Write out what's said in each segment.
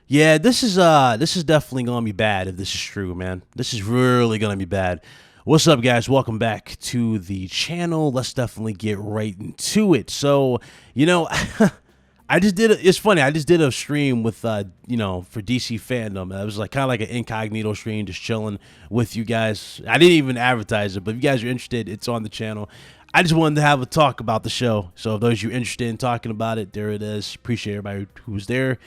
Yeah, this is definitely gonna be bad if this is true, man. This is really gonna be bad. What's up, guys? Welcome back to the channel. Let's definitely get right into it. So, you know, it's funny. I just did a stream with, for DC fandom. It was like kind of like an incognito stream, just chilling with you guys. I didn't even advertise it, but if you guys are interested, it's on the channel. I just wanted to have a talk about the show. So, if those of you interested in talking about it, there it is. Appreciate everybody who's there.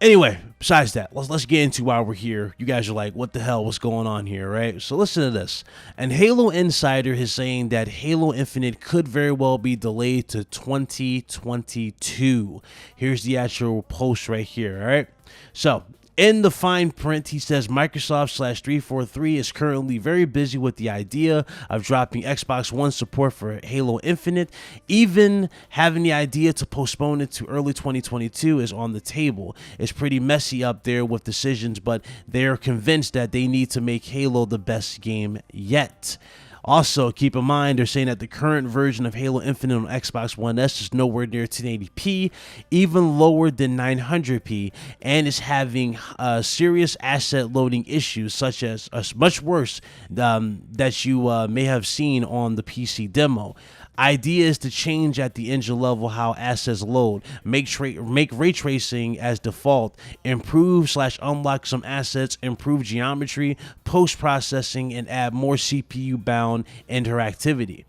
Anyway, besides that, let's get into why we're here. You guys are like, what the hell? What's going on here, right? So listen to this. An Halo insider is saying that Halo Infinite could very well be delayed to 2022. Here's the actual post right here, all right? So in the fine print, he says Microsoft/343 is currently very busy with the idea of dropping Xbox One support for Halo Infinite. Even having the idea to postpone it to early 2022 is on the table. It's pretty messy up there with decisions, but they're convinced that they need to make Halo the best game yet. Also, keep in mind, they're saying that the current version of Halo Infinite on Xbox One S is nowhere near 1080p, even lower than 900p, and is having serious asset loading issues, such as much worse that you may have seen on the PC demo. Idea is to change at the engine level how assets load, make ray tracing as default, improve/unlock some assets, improve geometry, post-processing, and add more CPU-bound interactivity.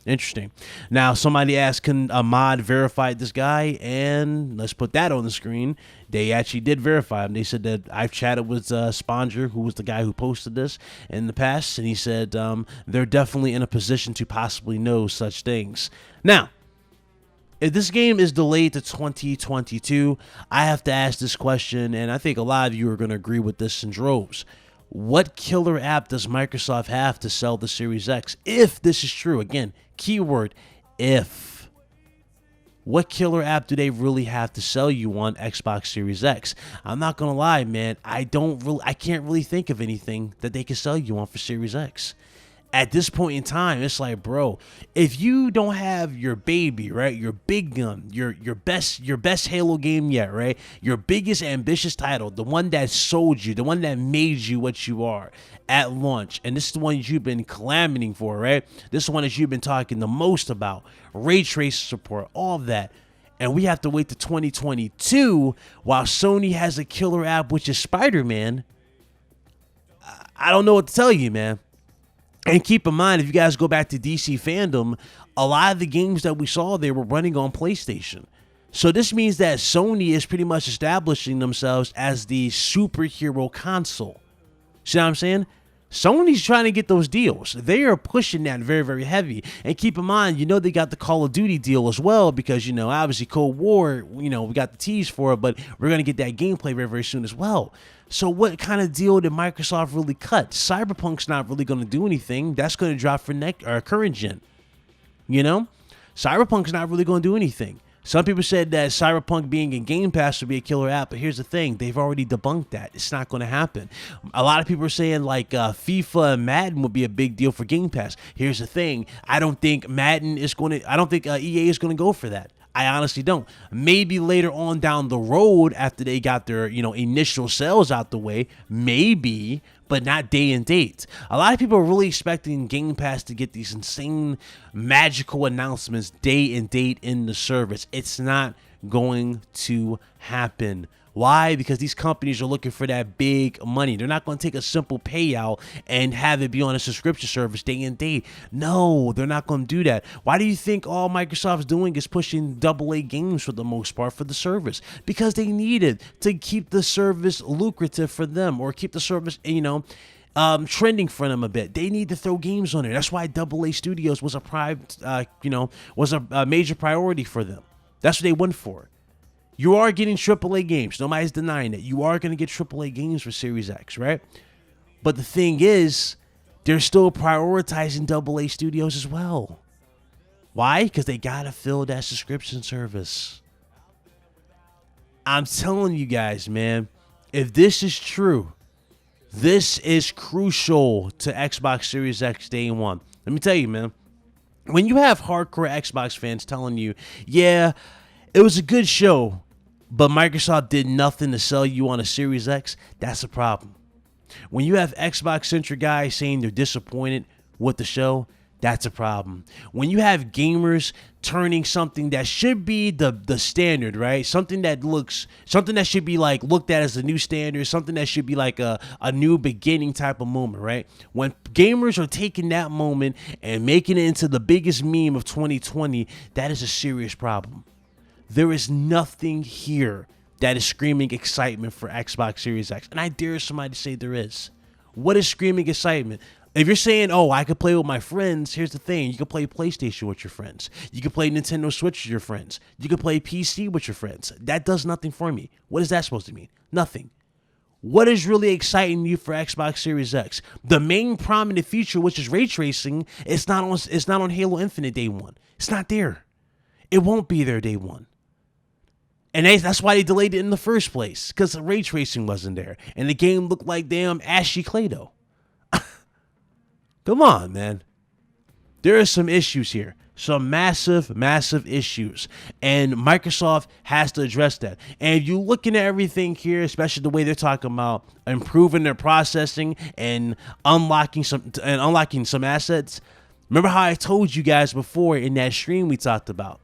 Interesting. Now, somebody asked, can a mod verify this guy? And let's put that on the screen. They actually did verify him. They said that I've chatted with Sponger, who was the guy who posted this in the past, and he said they're definitely in a position to possibly know such things. Now, if this game is delayed to 2022, I have to ask this question, and I think a lot of you are going to agree with this in droves. What killer app does Microsoft have to sell the Series X? If this is true, again, keyword if. What killer app do they really have to sell you on Xbox Series X? I'm not gonna lie, man. I can't really think of anything that they can sell you on for Series X. At this point in time, it's like, bro, if you don't have your baby, right, your big gun, your best Halo game yet, right, your biggest ambitious title, the one that sold you, the one that made you what you are at launch, and this is the one that you've been clamoring for, right? This is the one that you've been talking the most about, ray tracing support, all of that. And we have to wait to 2022 while Sony has a killer app, which is Spider-Man. I don't know what to tell you, man. And keep in mind, if you guys go back to DC fandom, a lot of the games that we saw there were running on PlayStation. So this means that Sony is pretty much establishing themselves as the superhero console. See what I'm saying? Sony's trying to get those deals. They are pushing that very, very heavy. And keep in mind, they got the Call of Duty deal as well because, obviously Cold War, we got the tease for it, but we're going to get that gameplay very, very soon as well. So what kind of deal did Microsoft really cut? Cyberpunk's not really going to do anything. That's going to drop for current gen. Cyberpunk's not really going to do anything. Some people said that Cyberpunk being in Game Pass would be a killer app, but here's the thing. They've already debunked that. It's not going to happen. A lot of people are saying like FIFA and Madden would be a big deal for Game Pass. Here's the thing. I don't think EA is going to go for that. I honestly don't. Maybe later on down the road after they got their, initial sales out the way, maybe, but not day and date. A lot of people are really expecting Game Pass to get these insane magical announcements day and date in the service. It's not going to happen. Why? Because these companies are looking for that big money. They're not going to take a simple payout and have it be on a subscription service day and date. No, they're not going to do that. Why do you think all Microsoft's doing is pushing AA games for the most part for the service? Because they need it to keep the service lucrative for them or keep the service, trending for them a bit. They need to throw games on there. That's why AA Studios was a major priority for them. That's what they went for. You are getting AAA games. Nobody's denying it. You are going to get AAA games for Series X, right? But the thing is, they're still prioritizing AA Studios as well. Why? Because they got to fill that subscription service. I'm telling you guys, man, if this is true, this is crucial to Xbox Series X day one. Let me tell you, man, when you have hardcore Xbox fans telling you, yeah, it was a good show, but Microsoft did nothing to sell you on a Series X, that's a problem. When you have Xbox-centric guys saying they're disappointed with the show, that's a problem. When you have gamers turning something that should be the standard, right? Something that should be like looked at as the new standard, something that should be like a new beginning type of moment, right? When gamers are taking that moment and making it into the biggest meme of 2020, that is a serious problem. There is nothing here that is screaming excitement for Xbox Series X. And I dare somebody to say there is. What is screaming excitement? If you're saying, oh, I could play with my friends, here's the thing. You can play PlayStation with your friends. You can play Nintendo Switch with your friends. You can play PC with your friends. That does nothing for me. What is that supposed to mean? Nothing. What is really exciting you for Xbox Series X? The main prominent feature, which is ray tracing, it's not on Halo Infinite day one. It's not there. It won't be there day one. And that's why they delayed it in the first place, because the ray tracing wasn't there. And the game looked like damn ashy Play-Doh. Come on, man. There are some issues here. Some massive, massive issues. And Microsoft has to address that. And if you're looking at everything here, especially the way they're talking about improving their processing and unlocking some assets. Remember how I told you guys before in that stream we talked about?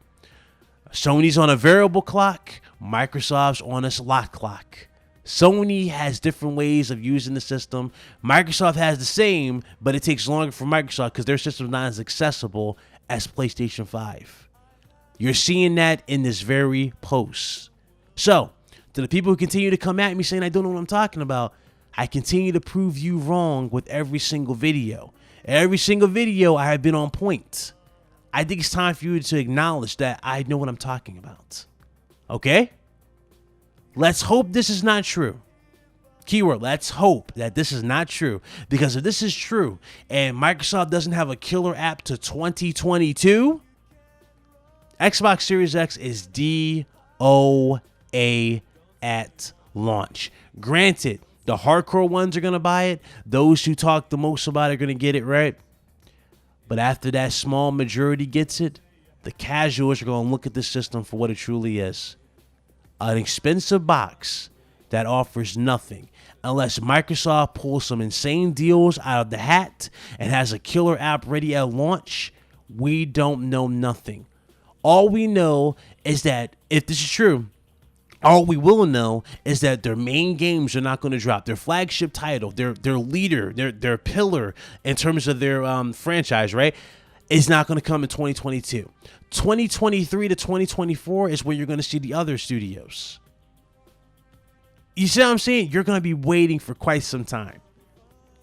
Sony's on a variable clock. Microsoft's on a slot clock. Sony has different ways of using the system. Microsoft has the same, but it takes longer for Microsoft because their system is not as accessible as PlayStation 5. You're seeing that in this very post. So, to the people who continue to come at me saying I don't know what I'm talking about, I continue to prove you wrong with every single video. Every single video I have been on point. I think it's time for you to acknowledge that I know what I'm talking about. Okay? Let's hope this is not true. Keyword, let's hope that this is not true. Because if this is true and Microsoft doesn't have a killer app to 2022, Xbox Series X is DOA at launch. Granted, the hardcore ones are going to buy it. Those who talk the most about it are going to get it, right? But after that small majority gets it, the casuals are going to look at the system for what it truly is. An expensive box that offers nothing unless Microsoft pulls some insane deals out of the hat and has a killer app ready at launch. We don't know nothing. All we know is that if this is true, all we will know is that their main games are not going to drop. Their flagship title, their leader, their pillar in terms of their franchise, right, is not going to come in 2022. 2023 to 2024 is where you're going to see the other studios. You see what I'm saying? You're going to be waiting for quite some time.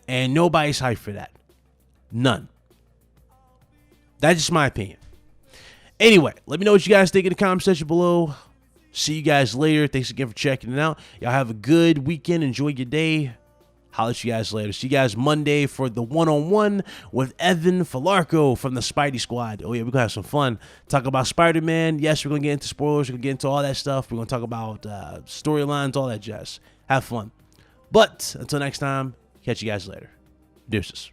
And nobody's hyped for that. None. That's just my opinion. Anyway, let me know what you guys think in the comment section below. See you guys later. Thanks again for checking it out. Y'all have a good weekend. Enjoy your day. Holla at you guys later. See you guys Monday for the one-on-one with Evan Falarco from the Spidey Squad. Oh, yeah, we're going to have some fun. Talk about Spider-Man. Yes, we're going to get into spoilers. We're going to get into all that stuff. We're going to talk about storylines, all that jazz. Have fun. But until next time, catch you guys later. Deuces.